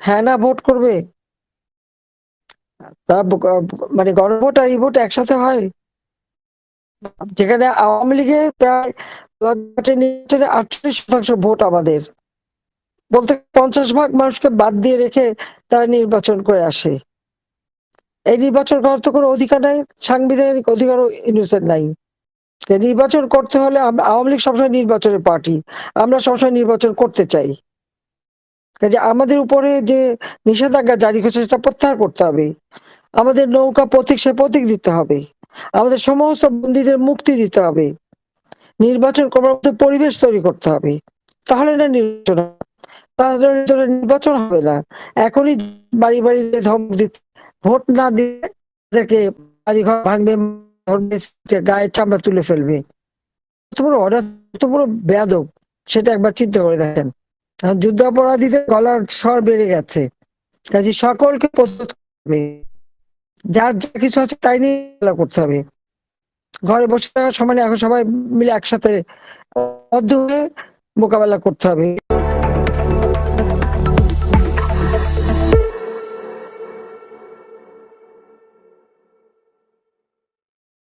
হ্যাঁ না ভোট করবে? তা মানে গণভোট আর এই ভোট একসাথে হয়? যেখানে আওয়ামী লীগের প্রায় 48% ভোট আমাদের, বলতে 50 ভাগ মানুষকে বাদ দিয়ে রেখে তারা নির্বাচন করে আসে। এই নির্বাচন করার তো কোনো অধিকার নাই, সাংবিধানিক অধিকারও ইউনূসের নাই। নির্বাচন করতে হলে আওয়ামী লীগ সবসময় নির্বাচনের পার্টি, আমরা সবসময় নির্বাচন করতে চাই। কাজে আমাদের উপরে যে নিষেধাজ্ঞা জারি করছে সেটা প্রত্যাহার করতে হবে। আমাদের নৌকা প্রতীক, সে প্রতীক দিতে হবে। আমাদের সমস্ত বন্দীদের মুক্তি দিতে হবে। নির্বাচন করবার মতো পরিবেশ তৈরি করতে হবে, তাহলে না নির্বাচন, তাহলে নির্বাচন হবে না। এখনই বাড়ি বাড়ি ধমক দিতে, ভোট না দিয়ে তাদেরকে বাড়িঘর ভাঙবে, গায়ের চামড়া তুলে ফেলবে। কত বড় বেয়াদব সেটা একবার চিন্তা করে দেখেন। যুদ্ধাপরাধীদের গলার স্বর বেড়ে গেছে, কাজে সকলকে প্রতিরোধ করবে। যার যা কিছু আছে তাই নিয়ে করতে হবে। ঘরে বসে থাকার সময় এখন সবাই মিলে একসাথে বদ্ধ হয়ে মোকাবেলা করতে হবে।